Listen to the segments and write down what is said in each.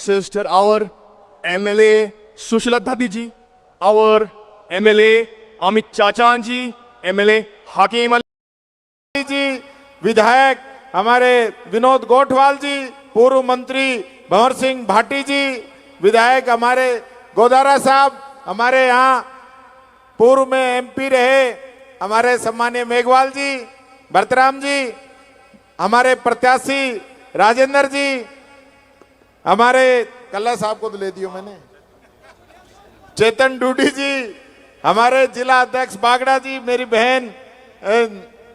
sister, our MLA Sushlata Diji, our MLA Amit Chachanji, MLA Hakim Ali जी, विधायक हमारे विनोद गोठवाल जी, पूर्व मंत्री भंवर सिंह भाटी जी, विधायक हमारे गोदारा साहब, हमारे यहाँ पूर्व में एमपी रहे हमारे सम्मानीय मेघवाल जी, भरतराम जी, हमारे प्रत्याशी राजेंद्र जी, हमारे कल्ला साहब को तो ले दियो मैंने, चेतन डूडी जी, हमारे जिला अध्यक्ष बागड़ा जी, मेरी बहन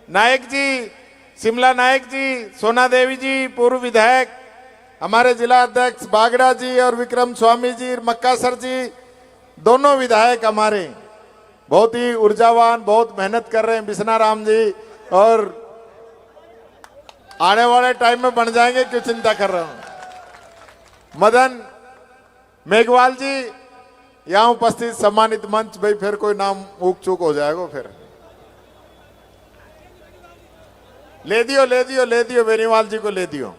नायक जी, शिमला नायक जी, सोना देवी जी, पूर्व विधायक, हमारे जिला अध्यक्ष बागड़ा जी और विक्रम स्वामी जी, मक्कासर जी, दोनों विधायक हमारे बहुत ही ऊर्जावान, बहुत मेहनत कर रहे हैं, बिस्ना राम जी, और आने वाले टाइम में बन जाएंगे, क्यों चिंता कर रहा हूं। मदन मेघवाल जी यहां उपस्थित, सम्मानित मंच, भाई फिर कोई नाम ऊक चूक हो जाएगा, फिर ले दियो बेनीवाल जी को ले दियो।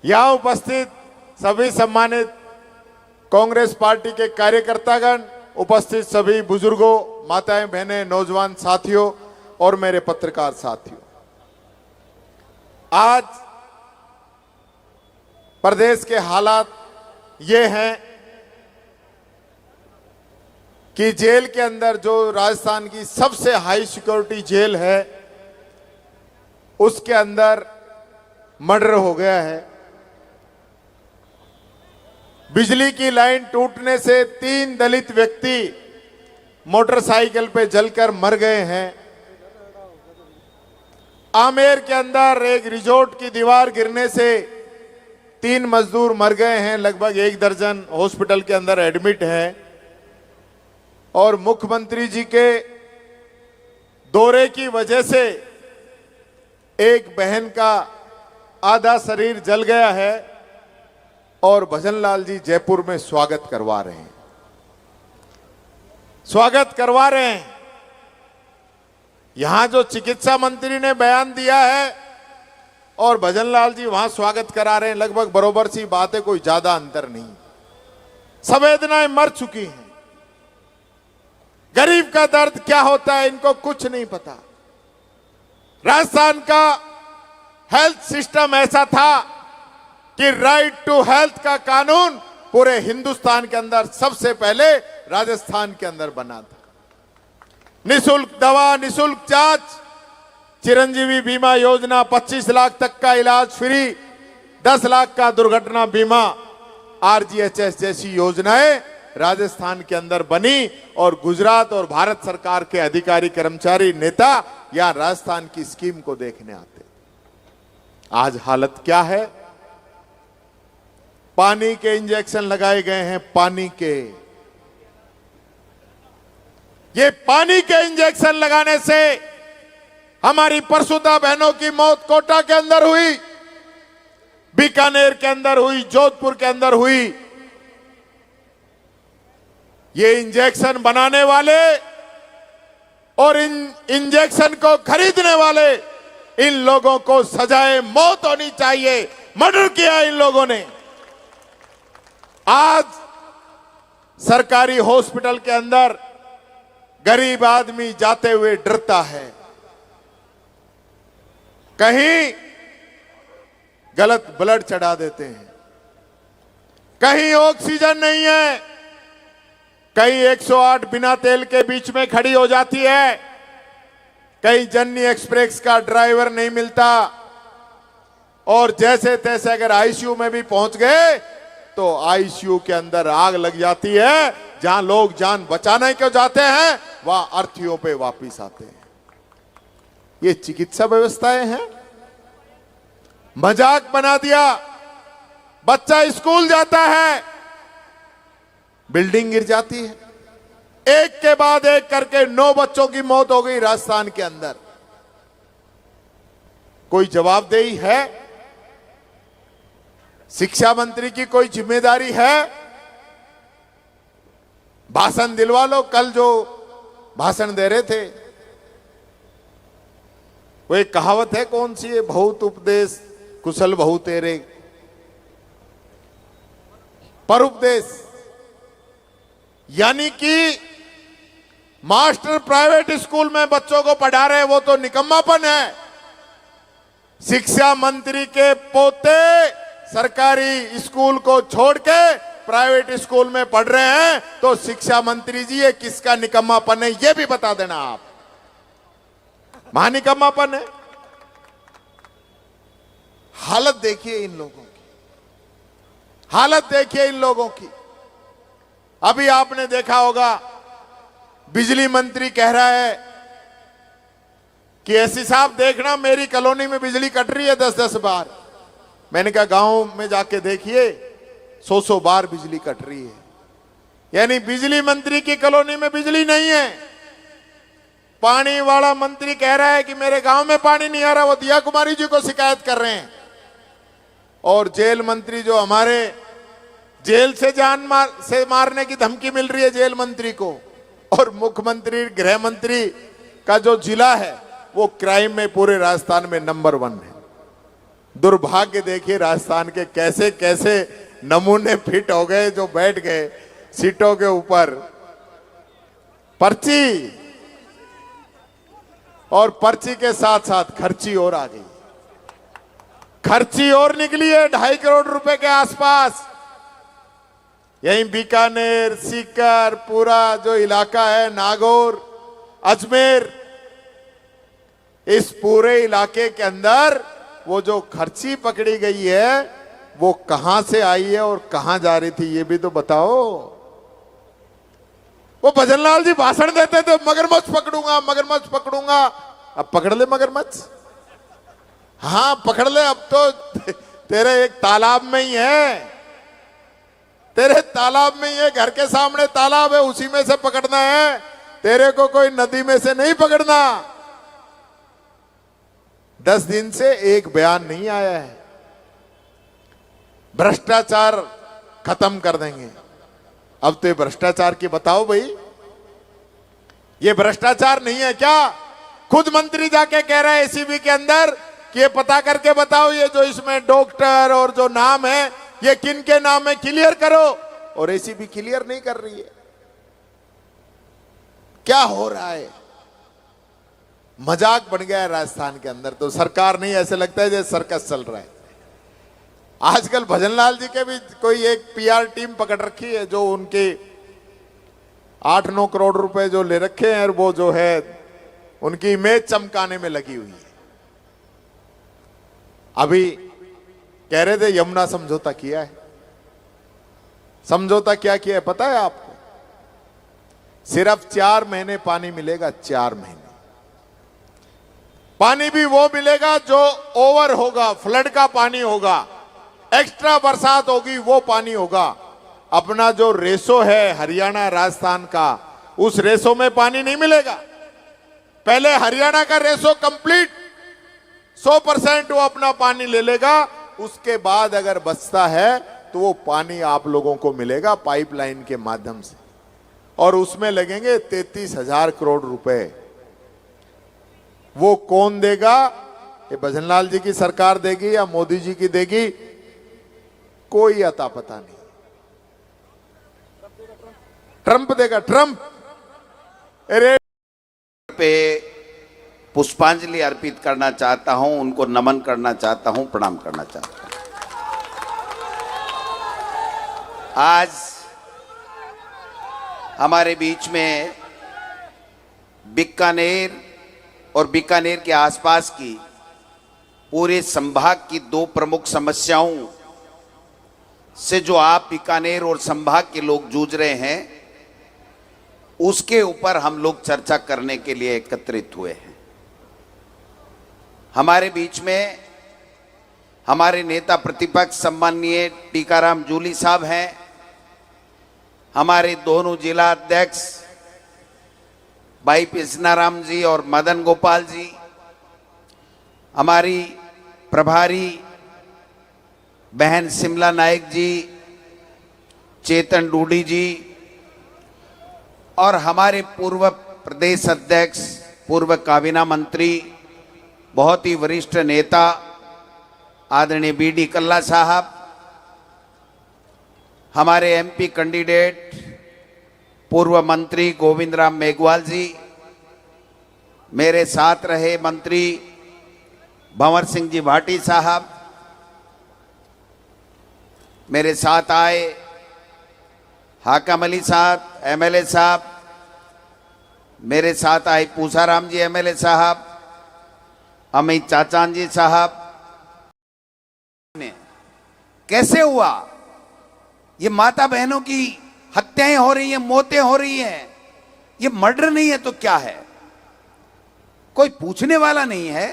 यहां उपस्थित सभी सम्मानित कांग्रेस पार्टी के कार्यकर्तागण, उपस्थित सभी बुजुर्गों, माताएं, बहनें, नौजवान साथियों और मेरे पत्रकार साथियों, आज प्रदेश के हालात ये हैं कि जेल के अंदर, जो राजस्थान की सबसे हाई सिक्योरिटी जेल है, उसके अंदर मर्डर हो गया है। बिजली की लाइन टूटने से 3 दलित व्यक्ति मोटरसाइकिल पे जलकर मर गए हैं। आमेर के अंदर एक रिजॉर्ट की दीवार गिरने से 3 मजदूर मर गए हैं, लगभग 1 दर्जन हॉस्पिटल के अंदर एडमिट है। और मुख्यमंत्री जी के दौरे की वजह से एक बहन का आधा शरीर जल गया है और भजनलाल जी जयपुर में स्वागत करवा रहे हैं। यहां जो चिकित्सा मंत्री ने बयान दिया है और भजनलाल जी वहां स्वागत करा रहे हैं, लगभग बरोबर सी बात है, कोई ज्यादा अंतर नहीं। संवेदनाएं मर चुकी हैं। गरीब का दर्द क्या होता है इनको कुछ नहीं पता। राजस्थान का हेल्थ सिस्टम ऐसा था कि राइट टू हेल्थ का कानून पूरे हिंदुस्तान के अंदर सबसे पहले राजस्थान के अंदर बना था। निशुल्क दवा, निशुल्क जांच, चिरंजीवी बीमा योजना, 25 लाख तक का इलाज फ्री, 10 लाख का दुर्घटना बीमा, आरजीएचएस जैसी योजनाएं राजस्थान के अंदर बनी। और गुजरात और भारत सरकार के अधिकारी, कर्मचारी, नेता या राजस्थान की स्कीम को देखने आते। आज हालत क्या है? पानी के इंजेक्शन लगाए गए हैं, पानी के। ये पानी के इंजेक्शन लगाने से हमारी परसुदा बहनों की मौत कोटा के अंदर हुई, बीकानेर के अंदर हुई, जोधपुर के अंदर हुई। ये इंजेक्शन बनाने वाले और इन इंजेक्शन को खरीदने वाले, इन लोगों को सजाए मौत होनी चाहिए। मर्डर किया इन लोगों ने। आज सरकारी हॉस्पिटल के अंदर गरीब आदमी जाते हुए डरता है, कहीं गलत ब्लड चढ़ा देते हैं, कहीं ऑक्सीजन नहीं है, कहीं 108 बिना तेल के बीच में खड़ी हो जाती है, कहीं जननी एक्सप्रेस का ड्राइवर नहीं मिलता। और जैसे तैसे अगर आईसीयू में भी पहुंच गए तो आईसीयू के अंदर आग लग जाती है। जहां लोग जान बचाने क्यों जाते हैं, वहां अर्थीयों पे वापिस आते हैं। ये चिकित्सा व्यवस्थाएं हैं, मजाक बना दिया। बच्चा स्कूल जाता है, बिल्डिंग गिर जाती है, एक के बाद एक करके 9 बच्चों की मौत हो गई राजस्थान के अंदर। कोई जवाबदेही है? शिक्षा मंत्री की कोई जिम्मेदारी है? भाषण दिलवा लो। कल जो भाषण दे रहे थे, वो एक कहावत है, कौन सी है? बहुत उपदेश कुशल बहु तेरे। परोपदेश, यानी कि मास्टर प्राइवेट स्कूल में बच्चों को पढ़ा रहे हैं, वो तो निकम्मापन है। शिक्षा मंत्री के पोते सरकारी स्कूल को छोड़ के प्राइवेट स्कूल में पढ़ रहे हैं, तो शिक्षा मंत्री जी ये किसका निकम्मापन है, ये भी बता देना आप। महानिकम्मापन है। हालत देखिए इन लोगों की, हालत देखिए इन लोगों की। अभी आपने देखा होगा बिजली मंत्री कह रहा है कि एसी साहब देखना मेरी कॉलोनी में बिजली कट रही है 10-10 बार। मैंने कहा गांव में जाके देखिए 100 बार बिजली कट रही है। यानी बिजली मंत्री की कॉलोनी में बिजली नहीं है। पानी वाला मंत्री कह रहा है कि मेरे गांव में पानी नहीं आ रहा, वो दिया कुमारी जी को शिकायत कर रहे हैं। और जेल मंत्री जो हमारे जेल से मारने की धमकी मिल रही है जेल मंत्री को, और मुख्यमंत्री गृह मंत्री का जो जिला है वो क्राइम में पूरे राजस्थान में नंबर 1 है। दुर्भाग्य देखिए राजस्थान के कैसे कैसे नमूने फिट हो गए जो बैठ गए सीटों के ऊपर। पर्ची, और पर्ची के साथ साथ खर्ची और आ गई, खर्ची और निकली है 2.5 करोड़ रुपए के आसपास। यहीं बीकानेर, सीकर, पूरा जो इलाका है, नागौर, अजमेर, इस पूरे इलाके के अंदर वो जो खर्ची पकड़ी गई है वो कहां से आई है और कहां जा रही थी, ये भी तो बताओ। वो भजनलाल जी भाषण देते थे मगरमच्छ पकड़ूंगा, मगरमच्छ पकड़ूंगा। अब पकड़ ले मगरमच्छ, हाँ पकड़ ले। अब तो तेरे एक तालाब में ही है, तेरे तालाब में ही है, घर के सामने तालाब है, उसी में से पकड़ना है। तेरे को कोई नदी में से नहीं पकड़ना। 10 दिन से एक बयान नहीं आया है। भ्रष्टाचार खत्म कर देंगे। अब तो ये भ्रष्टाचार की बताओ भाई, ये भ्रष्टाचार नहीं है क्या? खुद मंत्री जाके कह रहा है एसीबी के अंदर कि ये पता करके बताओ ये जो इसमें डॉक्टर और जो नाम है ये किन के नाम है, क्लियर करो। और एसीबी क्लियर नहीं कर रही है। क्या हो रहा है? मजाक बन गया है राजस्थान के अंदर। तो सरकार नहीं, ऐसे लगता है जैसे सर्कस चल रहा है। आजकल भजनलाल जी के भी कोई एक पीआर टीम पकड़ रखी है जो उनके 8-9 करोड़ रुपए जो ले रखे हैं, और वो जो है उनकी इमेज चमकाने में लगी हुई है। अभी कह रहे थे यमुना समझौता किया है। समझौता क्या किया है पता है आपको? सिर्फ 4 महीने पानी मिलेगा, 4 महीने। पानी भी वो मिलेगा जो ओवर होगा, फ्लड का पानी होगा, एक्स्ट्रा बरसात होगी वो पानी होगा। अपना जो रेशो है हरियाणा राजस्थान का, उस रेशो में पानी नहीं मिलेगा। पहले हरियाणा का रेशो कंप्लीट 100% वो अपना पानी ले लेगा। उसके बाद अगर बचता है तो वो पानी आप लोगों को मिलेगा पाइपलाइन के माध्यम से, और उसमें लगेंगे 33,000 करोड़ रुपए। वो कौन देगा? ये भजनलाल जी की सरकार देगी या मोदी जी की देगी? कोई अता पता नहीं। ट्रंप देगा, ट्रंप। अरे पे पुष्पांजलि अर्पित करना चाहता हूं, उनको नमन करना चाहता हूं, प्रणाम करना चाहता हूं। आज हमारे बीच में बीकानेर और बीकानेर के आसपास की पूरे संभाग की 2 प्रमुख समस्याओं से जो आप बीकानेर और संभाग के लोग जूझ रहे हैं, उसके ऊपर हम लोग चर्चा करने के लिए एकत्रित हुए हैं। हमारे बीच में हमारे नेता प्रतिपक्ष सम्माननीय टीकाराम जूली साहब हैं, हमारे दोनों जिला अध्यक्ष भाई कृष्णाराम जी और मदन गोपाल जी, हमारी प्रभारी बहन शिमला नायक जी, चेतन डूडी जी, और हमारे पूर्व प्रदेश अध्यक्ष, पूर्व काबीना मंत्री, बहुत ही वरिष्ठ नेता आदरणीय बीडी कल्ला साहब, हमारे एमपी कैंडिडेट पूर्व मंत्री गोविंद राम मेघवाल जी, मेरे साथ रहे मंत्री भंवर सिंह जी भाटी साहब, मेरे साथ आए हाकम अली साहब एमएलए साहब, मेरे साथ आए पूसाराम जी एमएलए साहब, अमित चाचान जी साहब। कैसे हुआ? ये माता बहनों की हत्याएं हो रही हैं, मौतें हो रही हैं, ये मर्डर नहीं है तो क्या है? कोई पूछने वाला नहीं है।